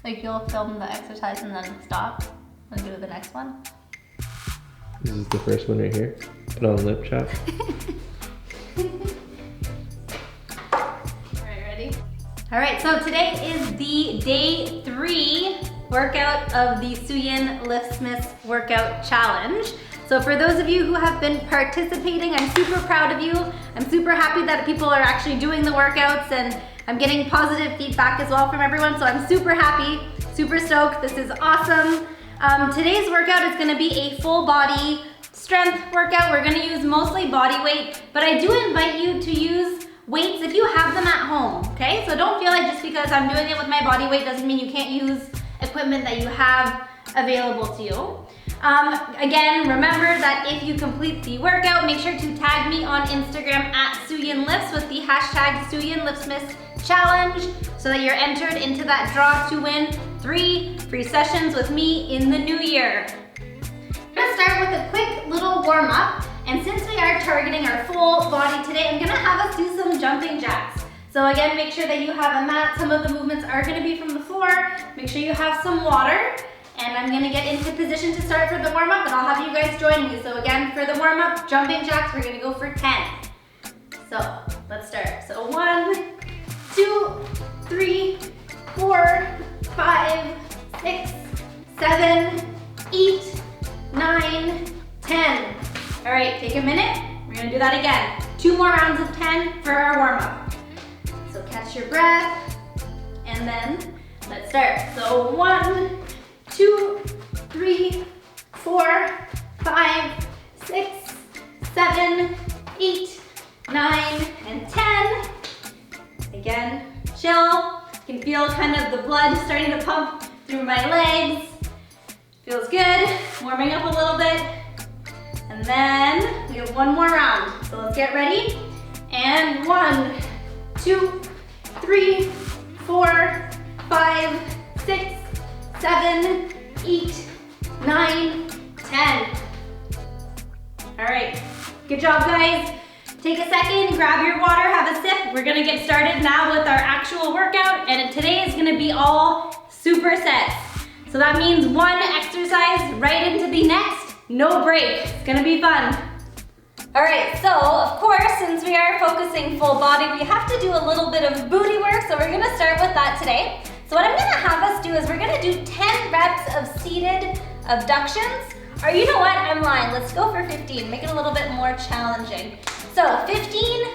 Like you'll film the exercise and then stop and do the next one. This is the first one right here. Put on lip chat. Alright, ready? Alright, so today is the day 3 workout of the Suyinliftsmas workout challenge. So for those of you who have been participating, I'm super proud of you. I'm super happy that people are actually doing the workouts, and I'm getting positive feedback as well from everyone, so I'm super happy, super stoked. This is awesome. Today's workout is gonna be a full body strength workout. We're gonna use mostly body weight, but I do invite you to use weights if you have them at home, okay? So don't feel like just because I'm doing it with my body weight doesn't mean you can't use equipment that you have available to you. Again, remember that if you complete the workout, make sure to tag me on Instagram at Suyinlifts with the hashtag Suyinliftsmas challenge so that you're entered into that draw to win 3 free sessions with me in the new year. I'm gonna start with a quick little warm up, and since we are targeting our full body today, I'm gonna have us do some jumping jacks. So again, make sure that you have a mat. Some of the movements are gonna be from the floor. Make sure you have some water. And I'm gonna get into position to start for the warm up, and I'll have you guys join me. So again, for the warm up, jumping jacks, we're gonna go for 10. So let's start. So 1, 2, 3, 4, 5, 6, 7, 8, 9, 10. All right, take a minute. We're gonna do that again. 2 more rounds of 10 for our warm up. So catch your breath, and then let's start. So 1, 2, 3, 4, 5, 6, 7, 8, 9, and 10. Again, chill. You can feel kind of the blood starting to pump through my legs. Feels good. Warming up a little bit. And then we have 1 more round. So let's get ready. And 1, 2, 3, 4, 5, 6, 7, 8, 9, 10. All right, good job guys. Take a second, grab your water, have a sip. We're gonna get started now with our actual workout, and today is gonna be all supersets. So that means 1 exercise right into the next, no break. It's gonna be fun. All right, so of course, since we are focusing full body, we have to do a little bit of booty work, so we're gonna start with that today. So what I'm gonna have us do is we're gonna do 10 reps of seated abductions. Or you know what, I'm lying, let's go for 15, make it a little bit more challenging. So 15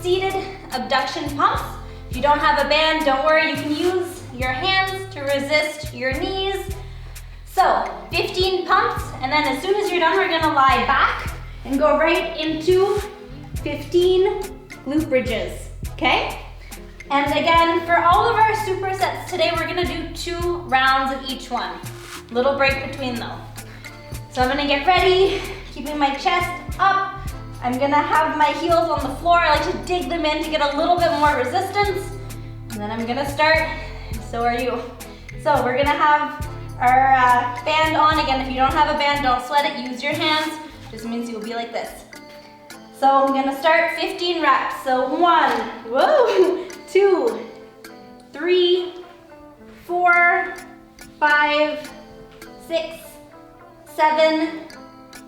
seated abduction pumps. If you don't have a band, don't worry, you can use your hands to resist your knees. So 15 pumps, and then as soon as you're done, we're gonna lie back and go right into 15 glute bridges, okay? And again, for all of our supersets today, we're gonna do 2 rounds of each one. Little break between though. So I'm gonna get ready, keeping my chest up. I'm gonna have my heels on the floor. I like to dig them in to get a little bit more resistance. And then I'm gonna start, and so are you. So we're gonna have our band on. Again, if you don't have a band, don't sweat it, use your hands. Just means you'll be like this. So I'm gonna start 15 reps. So 1, 2, 3, 4, 5, 6, 7,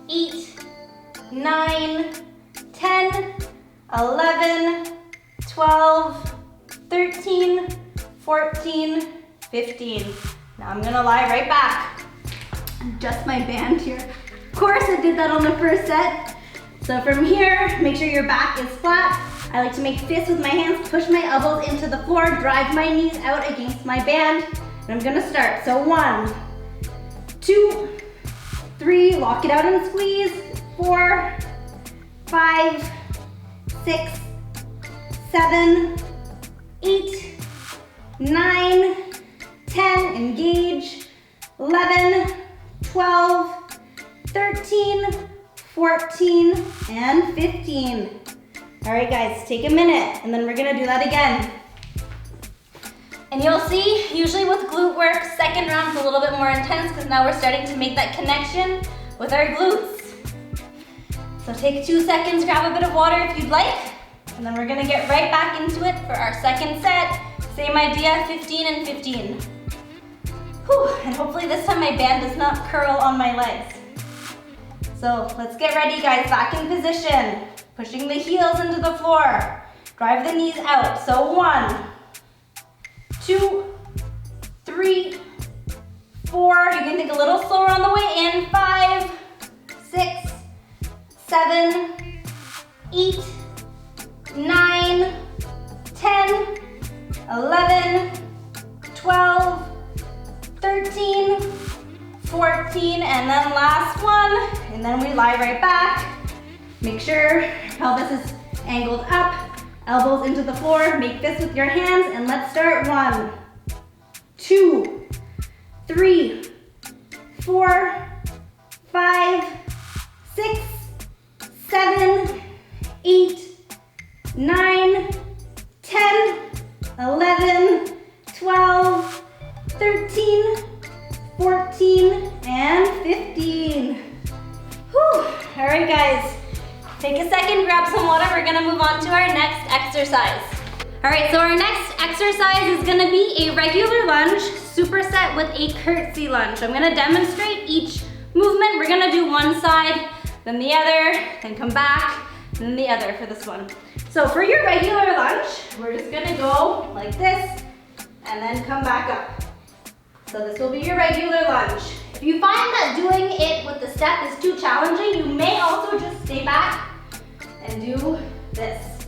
8, 9, 10, 11, 12, 13, 14, 15. Now I'm gonna lie right back. Adjust my band here. Of course, I did that on the first set. So from here, make sure your back is flat. I like to make fists with my hands, push my elbows into the floor, drive my knees out against my band, and I'm gonna start. So 1, 2, 3, lock it out and squeeze. 4, 5, 6, 7, 8, 9, 10, engage, 11, 12, 13, 14, and 15. All right guys, take a minute, and then we're gonna do that again. And you'll see, usually with glute work, second round's a little bit more intense because now we're starting to make that connection with our glutes. So take 2 seconds, grab a bit of water if you'd like, and then we're gonna get right back into it for our second set. Same idea, 15 and 15. Whew, and hopefully this time my band does not curl on my legs. So let's get ready, guys. Back in position. Pushing the heels into the floor. Drive the knees out. So 1, 2, 3, 4. You can think a little slower on the way in. 5, 6, 7, 8, 9, 10, 11, 12, 13, 14, and then last one. And then we lie right back. Make sure pelvis is angled up, elbows into the floor. Make this with your hands, and let's start. 1, 2, 3, 4, 5, 6, 7, 8, 9, 10, 11, 12, 13, 14, and 15. Whew. All right, guys. Take a second, grab some water. We're gonna move on to our next exercise. All right, so our next exercise is gonna be a regular lunge superset with a curtsy lunge. I'm gonna demonstrate each movement. We're gonna do one side, then the other, then come back, and then the other for this one. So for your regular lunge, we're just gonna go like this, and then come back up. So this will be your regular lunge. If you find that doing it with the step is too challenging, you may also just stay back and do this.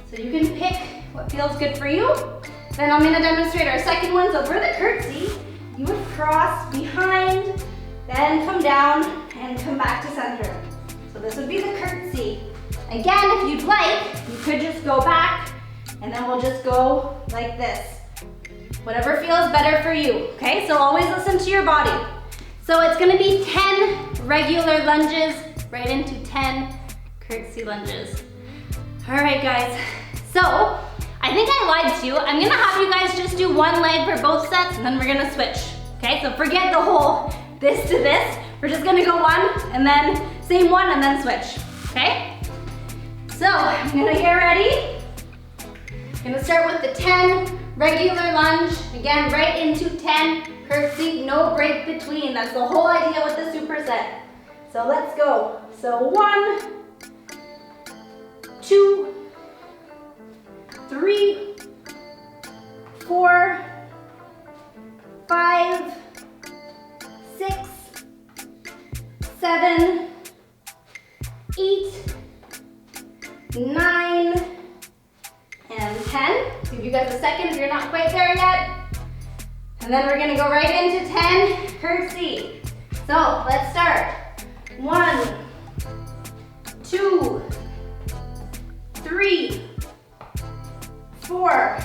So you can pick what feels good for you. Then I'm gonna demonstrate our second one. So for the curtsy, you would cross behind, then come down and come back to center. So this would be the curtsy. Again, if you'd like, you could just go back and then we'll just go like this. Whatever feels better for you, okay? So always listen to your body. So it's gonna be 10 regular lunges right into 10 curtsy lunges. All right, guys. So I think I lied to you. I'm gonna have you guys just do one leg for both sets and then we're gonna switch, okay? So forget the whole this to this. We're just gonna go one and then same one and then switch, okay? So I'm gonna get ready. I'm gonna start with the 10 regular lunge. Again, right into 10 curtsy, no break between. That's the whole idea with the superset. So let's go. So 1, 2, 3, 4, 5, 6, 7, 8, 9, and 10. Give you guys a second if you're not quite there yet. And then we're gonna go right into 10 curtsy. So let's start. 1, 2, 3, 4,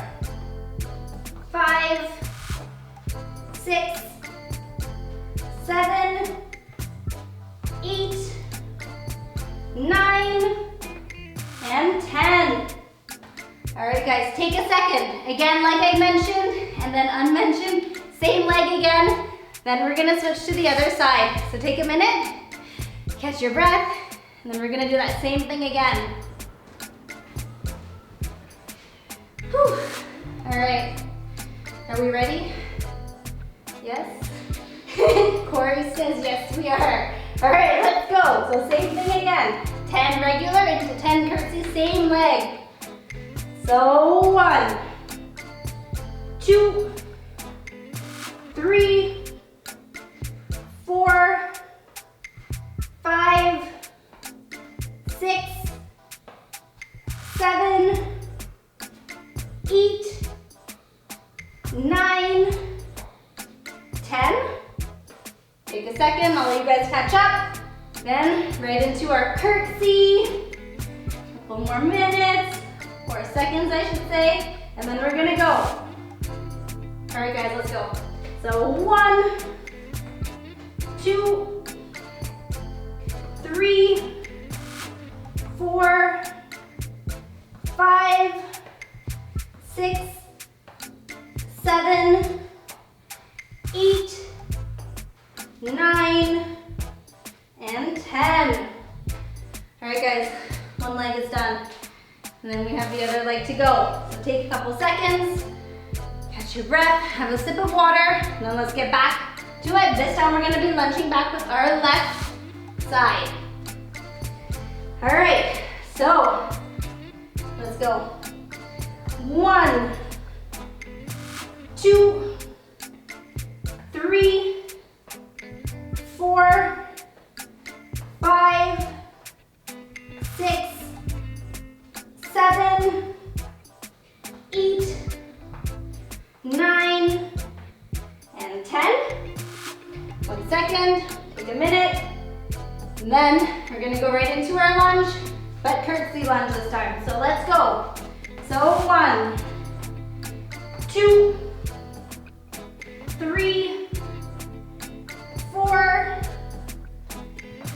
5, 6, 7, 8, 9, and 10. All right, guys, take a second. Again, like I mentioned, and then unmentioned, same leg again. Then we're gonna switch to the other side. So take a minute, catch your breath, and then we're gonna do that same thing again. Whew. All right, are we ready? Yes? Corey says yes, we are. All right, let's go. So same thing again. 10 regular into 10 curtsy, same leg. So 1, 2, 3, 4, 5, 6, 7, 8, 9, 10. Take a second, I'll let you guys catch up. Then right into our curtsy. A couple more minutes. 4 seconds, I should say, and then we're gonna go. All right, guys, let's go. So 1, 2, 3, 4, 5, 6, 7, 8, 9, and 10. All right, guys, one leg is done. And then we have the other leg to go. So take a couple seconds, catch Catch your breath, have a sip of water, and then let's get back to it. This time we're gonna be lunging back with our left side. All right, so let's go. 1, 2, 3, 4, 5, 6, 7, 8, 9, and 10. 1 second, take a minute, and then we're gonna go right into our lunge, but curtsy lunge this time. So let's go. So 1, 2, 3, 4,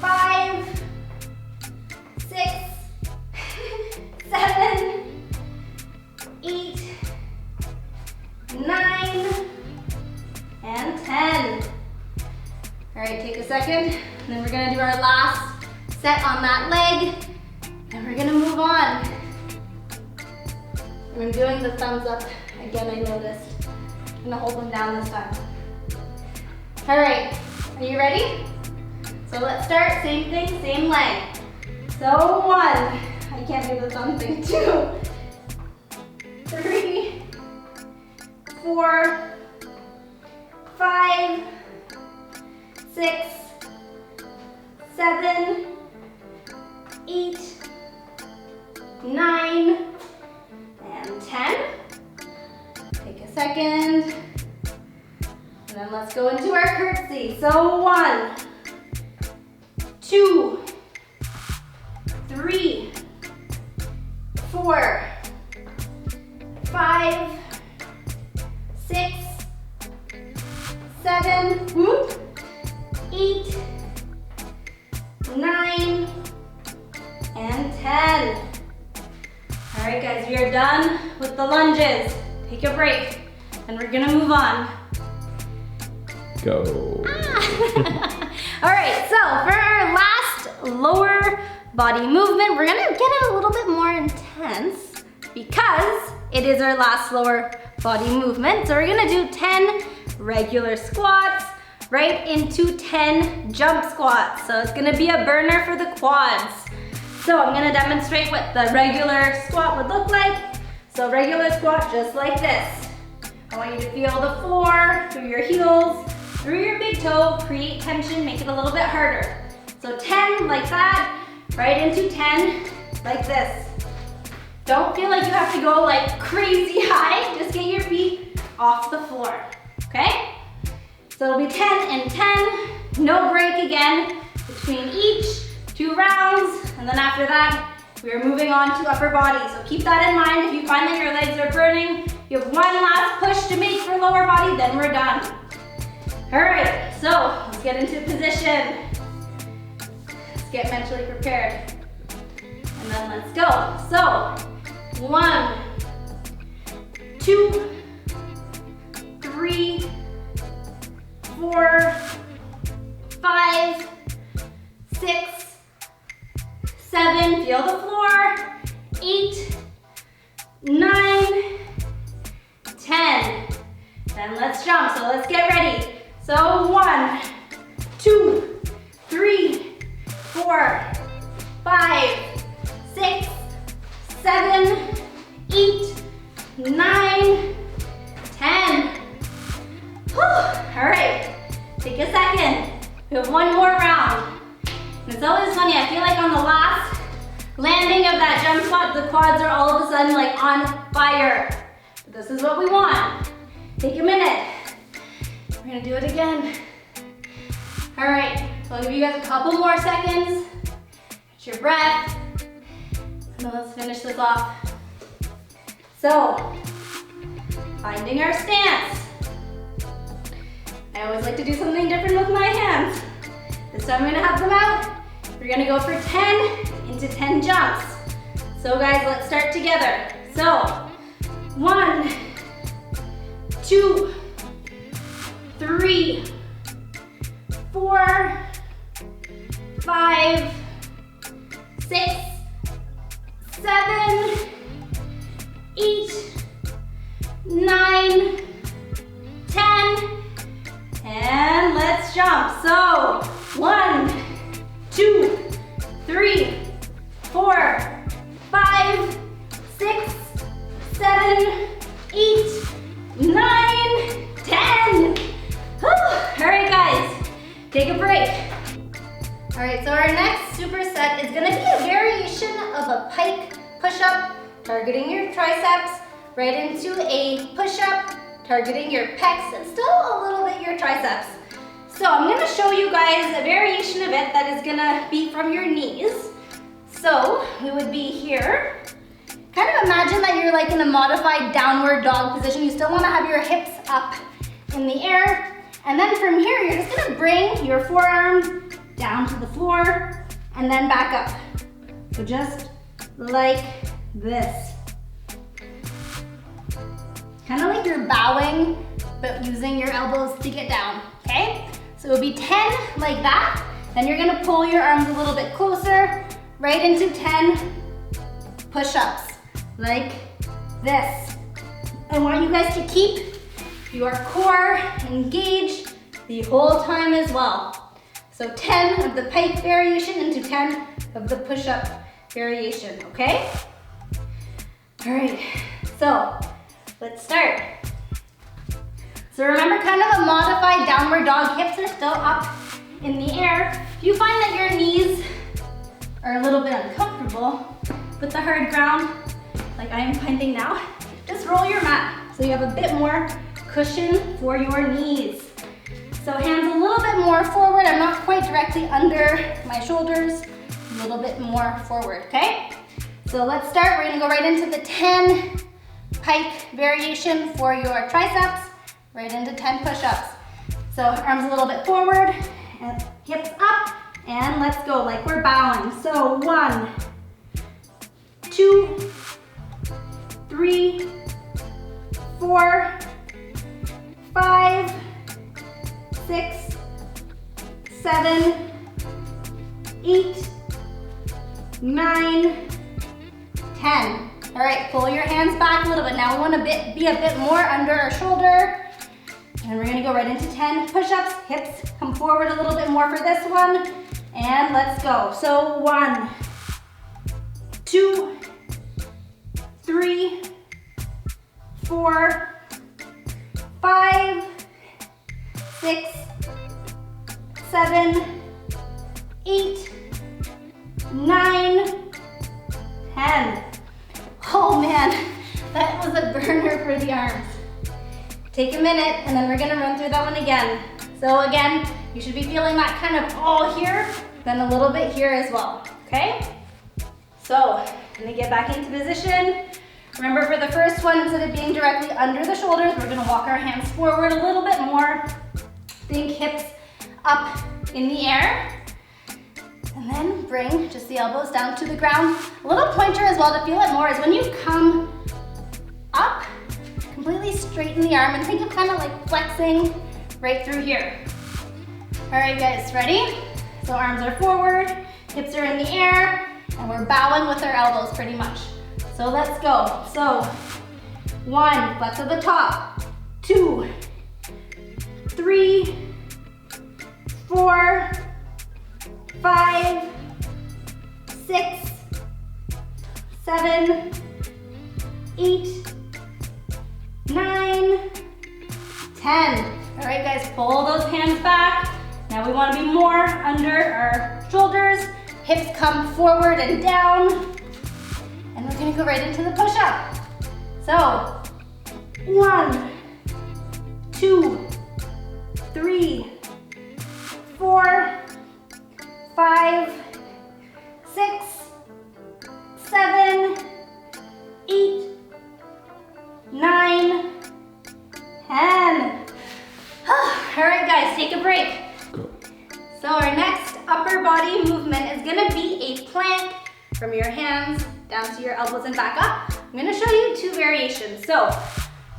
5, 6, 7, 8, 9, and 10. All right, take a second, and then we're gonna do our last set on that leg, and we're gonna move on. And I'm doing the thumbs up again, I noticed. I'm gonna hold them down this time. All right, are you ready? So let's start, same thing, same leg. So 1, I can't do the thumb thing, 2, 3, 4, 5, 6, 7, 8, 9, and 10. Take a second. And then let's go into our curtsy. So 1, 2, 3, 4, 5, 6, 7, 8, 9, and 10. All right, guys, we are done with the lunges. Take a break, and we're gonna move on. Go. All right, so for our last lower body movement, we're gonna get it a little bit more intense because it is our last lower body movement. So we're gonna do 10 regular squats right into 10 jump squats. So it's gonna be a burner for the quads. So I'm gonna demonstrate what the regular squat would look like. So regular squat just like this. I want you to feel the floor through your heels, through your big toe, create tension, make it a little bit harder. So 10 like that, right into 10 like this. Don't feel like you have to go like crazy high, just get your feet off the floor, okay? So it'll be 10 and 10, no break again between each 2 rounds, and then after that, we are moving on to upper body. So keep that in mind. If you find that your legs are burning, you have one last push to make for lower body, then we're done. All right, so let's get into position. Let's get mentally prepared. And then let's go. So 1, 2, 3, 4, 5, 6, 7, feel the floor, 8, 9, 10. Then let's jump, so let's get ready. So 1, 2, 3, 4, 5, 6, 7, 8, 9, 10. Whew. All right, take a second. We have one more round. And it's always funny, I feel like on the last landing of that jump squat, the quads are all of a sudden like on fire. But this is what we want. Take a minute. We're gonna do it again. All right, so I'll give you guys a couple more seconds. Catch your breath. And then let's finish this off. So, finding our stance. I always like to do something different with my hands. This time I'm gonna have them out. We're gonna go for 10 into 10 jumps. So guys, let's start together. So, 1, 2, 3, 4, 5, 6, 7, 8, 9, let's jump. So 1, 2, 3, 4, 5, 6, 7, 8, 9, 10. Whew. All right, guys, take a break. All right, so our next superset is gonna be a variation of a pike push-up, targeting your triceps, right into a push-up, targeting your pecs, and still a little bit your triceps. So I'm gonna show you guys a variation of it that is gonna be from your knees. So we would be here. Kind of imagine that you're like in a modified downward dog position. You still wanna have your hips up in the air. And then from here, you're just gonna bring your forearm down to the floor and then back up. So just like this. Kind of like you're bowing, but using your elbows to get down, okay? So it would be 10 like that. Then you're gonna pull your arms a little bit closer, right into 10 push-ups, like this. I want you guys to keep your core engaged the whole time as well. So 10 of the pike variation into 10 of the push-up variation, okay? All right, so let's start. So remember, kind of a modified downward dog. Hips are still up in the air. If you find that your knees are a little bit uncomfortable with the hard ground, like I am finding now, just roll your mat so you have a bit more cushion for your knees. So hands a little bit more forward. I'm not quite directly under my shoulders, a little bit more forward, okay? So let's start. We're gonna go right into the 10 pike variation for your triceps, right into 10 push-ups. So arms a little bit forward, and hips up, and let's go like we're bowing. So 1, 2, 3, 4, 5, 6, 7, 8, 9, 10. All right, pull your hands back a little bit. Now we want to be a bit more under our shoulder. And we're gonna go right into 10 push-ups. Hips come forward a little bit more for this one. And let's go. So 1, 2, 3, 4, 5, 6, 7, 8, 9, 10. Oh man, that was a burner for the arms. Take a minute and then we're gonna run through that one again. So again, you should be feeling that kind of all here, then a little bit here as well, okay? So, I'm gonna get back into position. Remember, for the first one, instead of being directly under the shoulders, we're gonna walk our hands forward a little bit more. Think hips up in the air. And then bring just the elbows down to the ground. A little pointer as well to feel it more is when you come up, completely straighten the arm and think of kind of like flexing right through here. All right, guys, ready? So arms are forward, hips are in the air, and we're bowing with our elbows pretty much. So let's go. So 1, flex at the top. 2, 3, 4, 5, 6, 7, 8, 9, 10. All right, guys, pull those hands back. Now we want to be more under our shoulders. Hips come forward and down. And we're gonna go right into the push-up. So 1, 2, 3, 4, 5, 6, 7, 8, 9, 10. All right, guys, take a break. Go. So our next upper body movement is gonna be a plank from your hands down to your elbows and back up. I'm gonna show you 2 variations. So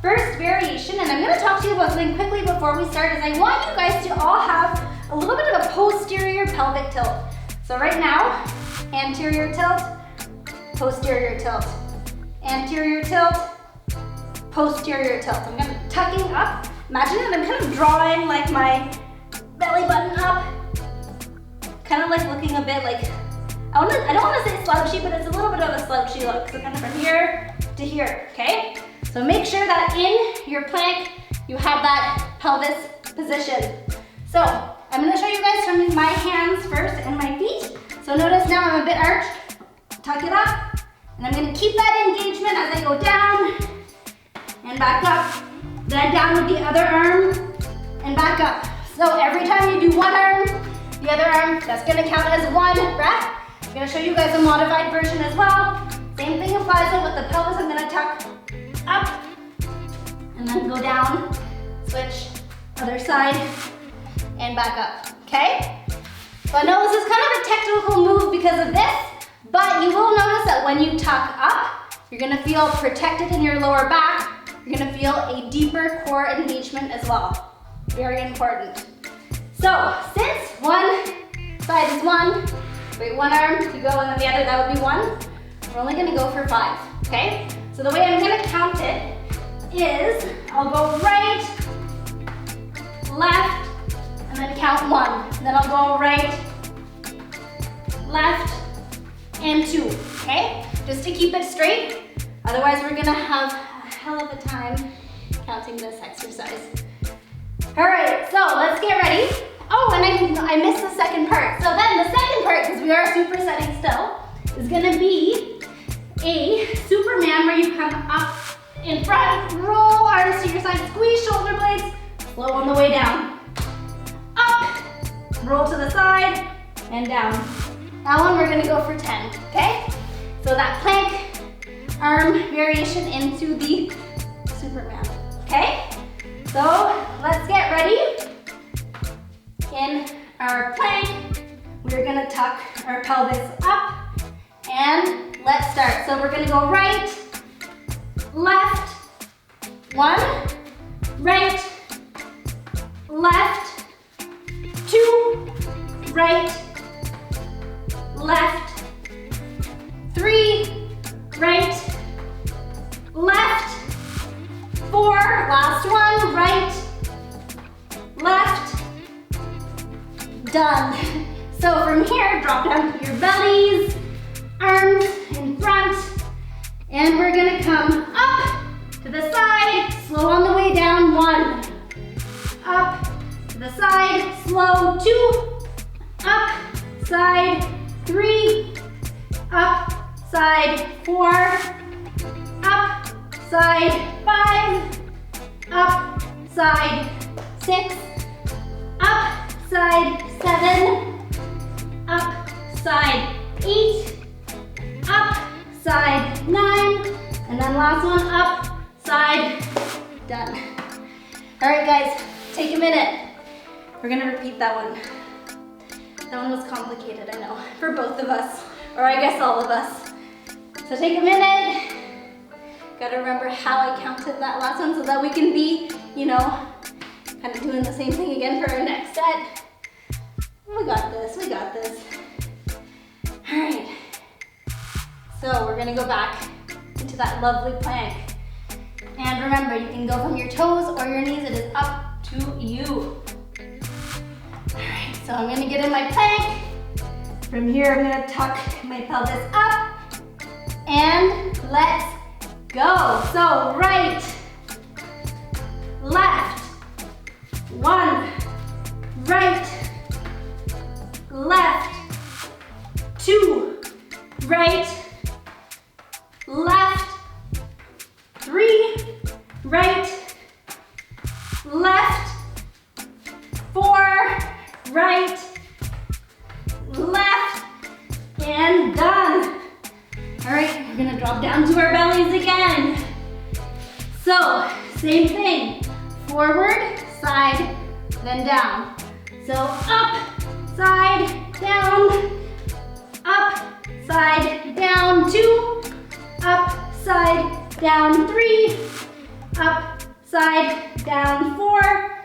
first variation, and I'm gonna talk to you about something quickly before we start, is I want you guys to all have a little bit of a posterior pelvic tilt. So right now, anterior tilt, posterior tilt, anterior tilt, posterior tilt. I'm tucking up. Imagine that I'm kind of drawing like my belly belly button up. Kind of like looking a bit like, I don't want to say slouchy, but it's a little bit of a slouchy look. So kind of from here to here, okay? So make sure that in your plank, you have that pelvis position. So I'm gonna show you guys from my hands first and my feet. So notice now I'm a bit arched. Tuck it up, and I'm gonna keep that engagement as I go down and back up. Then down with the other arm and back up. So every time you do one arm, the other arm, that's gonna count as one breath. I'm gonna show you guys a modified version as well. Same thing applies with the pelvis. I'm gonna tuck up and then go down, switch, other side, and back up, okay? So I know this is kind of a technical move because of this, but you will notice that when you tuck up, you're gonna feel protected in your lower back. You're gonna feel a deeper core engagement as well. Very important. So since one side is one, wait, one arm to go and then the other, that would be one. We're only gonna go for 5, okay? So the way I'm gonna count it is I'll go right, left, and then count 1. Then I'll go right, left, and 2, okay? Just to keep it straight. Otherwise, we're gonna have a hell of a time counting this exercise. All right, so let's get ready. Oh, and I missed the second part. So then the second part, because we are supersetting still, is gonna be a Superman where you come up in front, roll arms to your side, squeeze shoulder blades, slow on the way down. Up, roll to the side, and down. That one we're gonna go for 10, okay? So that plank arm variation into the Superman, okay? So let's get ready. In our plank, we're gonna tuck our pelvis up and let's start. So we're gonna go right, left, 1, right, left, 2, right, left, 3, right, left, 4, last one, right, left, done. So from here, drop down to your bellies, arms in front, and we're gonna come up to the side, slow on the way down, 1, up to the side, slow, 2, up, side, 3, up, side, 4, up, side, 5, up, side, 6, up, side, 7, up, side, 8, up, side, 9, and then last one, up, side, done. All right, guys, take a minute. We're gonna repeat that one. That one was complicated, I know, for both of us, or I guess all of us. So take a minute. Gotta remember how I counted that last one so that we can be, you know, kind of doing the same thing again for our next set. We got this, we got this. All right. So we're gonna go back into that lovely plank. And remember, you can go from your toes or your knees, it is up to you. All right, so I'm gonna get in my plank. From here, I'm gonna tuck my pelvis up and let's go. So right, left, 1, right, left, 2, right, left, 3, right, left, 4, right, left, and done. All right, we're gonna drop down to our bellies again. So, same thing, forward, side, then down. So up, side, down, up, side, down, 2, up, side, down, 3, up, side, down, 4,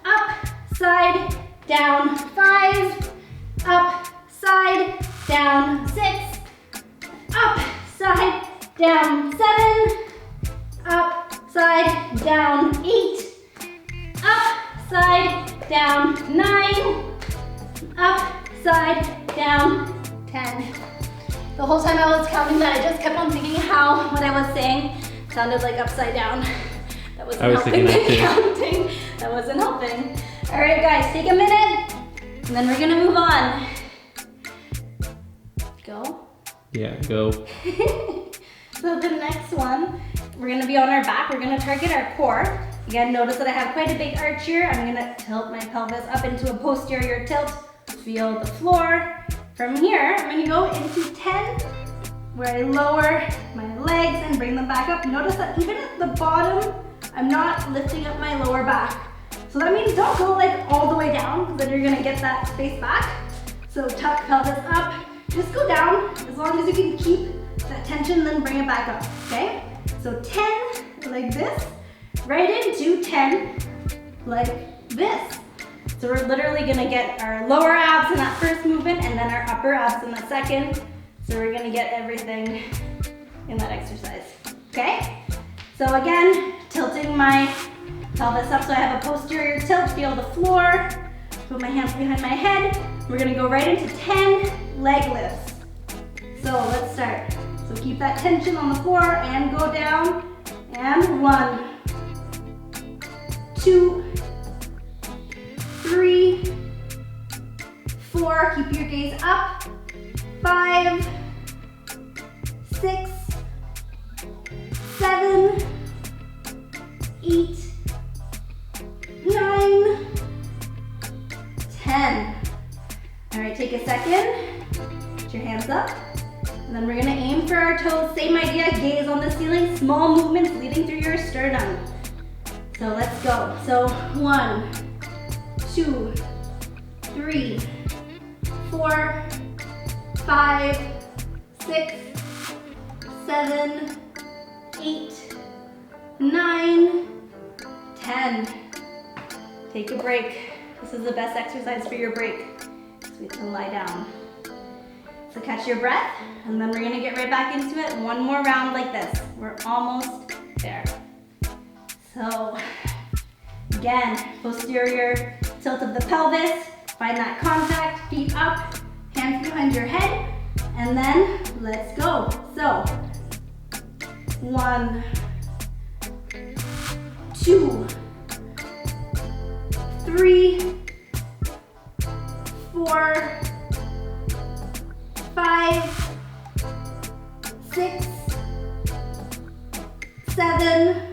up, side, down, 5, up, side, down, 6, up, side, down, 7, up, side, down, 8, up, side, down, 9, up, side, down, 10. The whole time I was counting that, I just kept on thinking how what I was saying sounded like upside down. That wasn't helping the counting. That wasn't helping. All right, guys, take a minute, and then we're gonna move on. Go. Yeah, go. So the next one, we're gonna be on our back. We're gonna target our core. Again, notice that I have quite a big arch here. I'm gonna tilt my pelvis up into a posterior tilt. Feel the floor. From here, I'm gonna go into 10, where I lower my legs and bring them back up. Notice that even at the bottom, I'm not lifting up my lower back. So that means don't go like all the way down, because then you're gonna get that space back. So tuck pelvis up, just go down. As long as you can keep that tension, then bring it back up, okay? So 10, like this, right into 10, like this. So we're literally gonna get our lower abs in that first movement and then our upper abs in the second. So we're gonna get everything in that exercise, okay? So again, tilting my pelvis up so I have a posterior tilt, feel the floor, put my hands behind my head. We're gonna go right into 10 leg lifts. So let's start. So keep that tension on the floor and go down. And 1, 2, 3, 4, keep your gaze up, 5, 6, 7, 8, 9, 10. All right, take a second, put your hands up, and then we're gonna aim for our toes. Same idea, gaze on the ceiling, small movements leading through your sternum. So let's go. So 1, 2, 3, 4, 5, 6, 7, 8, 9, 10. Take a break. This is the best exercise for your break. So we can lie down. So catch your breath, and then we're gonna get right back into it. One more round like this. We're almost there. So again, posterior tilt of the pelvis, find that contact, feet up, hands behind your head, and then let's go. So 1, 2, 3, 4, 5, 6, 7,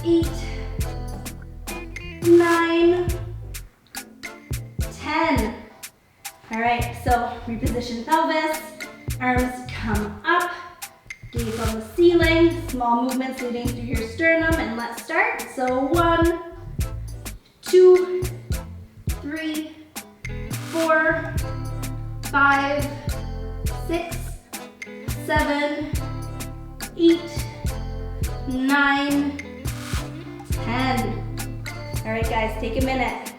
8, 9, 10. All right, so reposition pelvis, arms come up, gaze on the ceiling, small movements leading through your sternum, and let's start. So 1, 2, 3, 4, 5, 6, 7, 8, 9, 10. All right, guys, take a minute.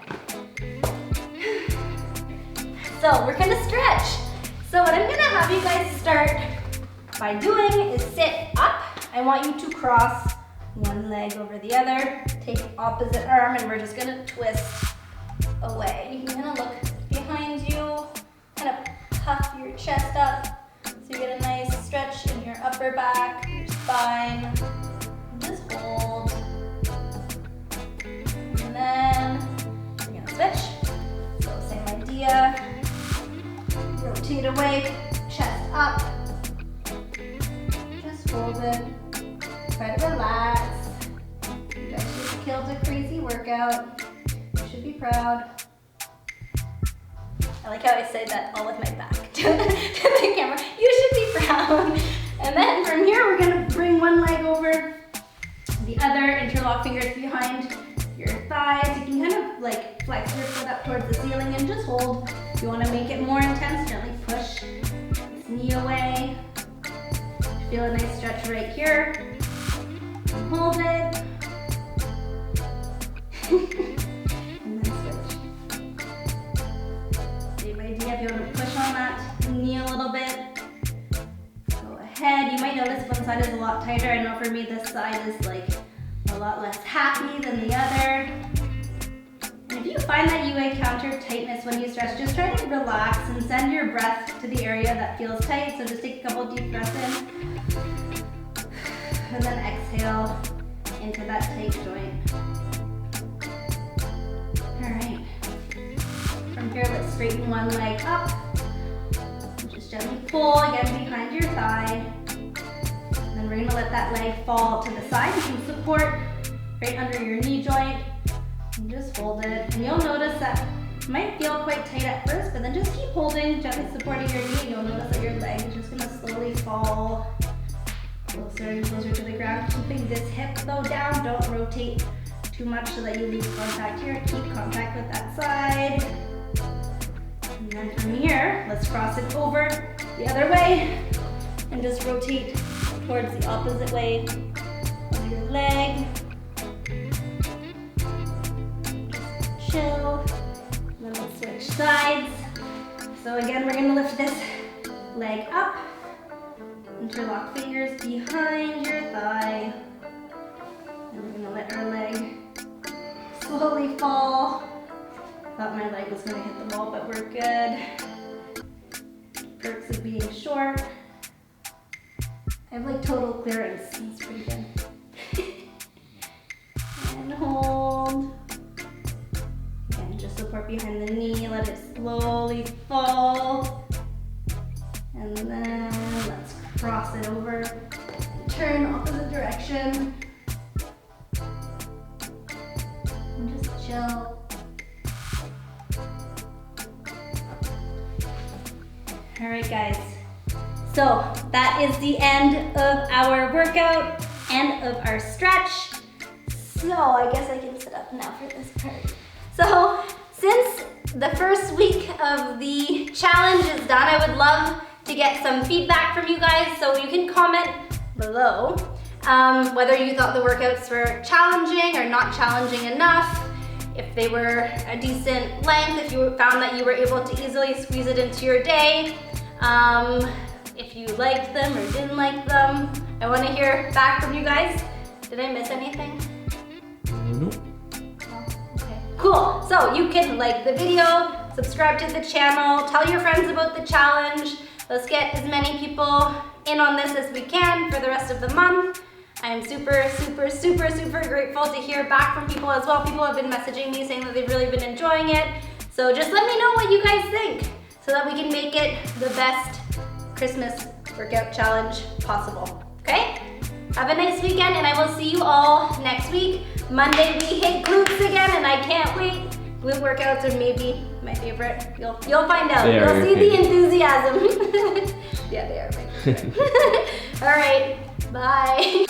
So we're gonna stretch. So what I'm gonna have you guys start by doing is sit up. I want you to cross one leg over the other, take opposite arm, and we're just gonna twist away. You can kind of look behind you, kind of puff your chest up so you get a nice stretch in your upper back, your spine. Just hold. And then we're gonna switch. So same idea. Rotate away, chest up. Just hold it. Try to relax. You guys just killed a crazy workout. You should be proud. I like how I say that all with my back to the camera. You should be proud. And then from here, we're gonna bring one leg over the other, interlock fingers behind your thighs. You can kind of like flex your foot up towards the ceiling and just hold. If you wanna make it more intense, gently push this knee away. Feel a nice stretch right here. And hold it. And then switch. Same idea, if you want to push on that knee a little bit, go ahead. You might notice one side is a lot tighter. I know for me this side is like a lot less happy than the other. you find that you encounter tightness when you stretch, just try to relax and send your breath to the area that feels tight. So just take a couple deep breaths in. And then exhale into that tight joint. All right. From here, let's straighten one leg up. Just gently pull again behind your thigh. And then we're gonna let that leg fall to the side. You can support right under your knee joint. And just hold it. And you'll notice that it might feel quite tight at first, but then just keep holding, gently supporting your knee. You'll notice that your leg is just gonna slowly fall closer and closer to the ground. Keeping this hip though down, don't rotate too much so that you lose contact here. Keep contact with that side. And then from here, let's cross it over the other way and just rotate towards the opposite way of your leg. Just chill. And then let's switch sides. So again, we're gonna lift this leg up. Interlock fingers behind your thigh. And we're gonna let our leg slowly fall. Thought my leg was gonna hit the wall, but we're good. Perks of being short. I have like total clearance. That's pretty good. And hold. Again, just support behind the knee. Let it slowly fall. And then let's cross it over. Turn opposite direction. And just chill. All right, guys. So that is the end of our workout and of our stretch. So I guess I can sit up now for this part. So since the first week of the challenge is done, I would love to get some feedback from you guys. So you can comment below whether you thought the workouts were challenging or not challenging enough, if they were a decent length, if you found that you were able to easily squeeze it into your day, if you liked them or didn't like them. I want to hear back from you guys. Did I miss anything? Nope. Oh, okay. Cool. So you can like the video, subscribe to the channel, tell your friends about the challenge. Let's get as many people in on this as we can for the rest of the month. I'm super, super, super, super grateful to hear back from people as well. People have been messaging me saying that they've really been enjoying it. So just let me know what you guys think so that we can make it the best Christmas workout challenge possible, okay? Have a nice weekend and I will see you all next week. Monday we hit glutes again and I can't wait. Glute workouts are maybe my favorite. You'll find out. You'll see the enthusiasm. Yeah, they are my favorite. All right, bye.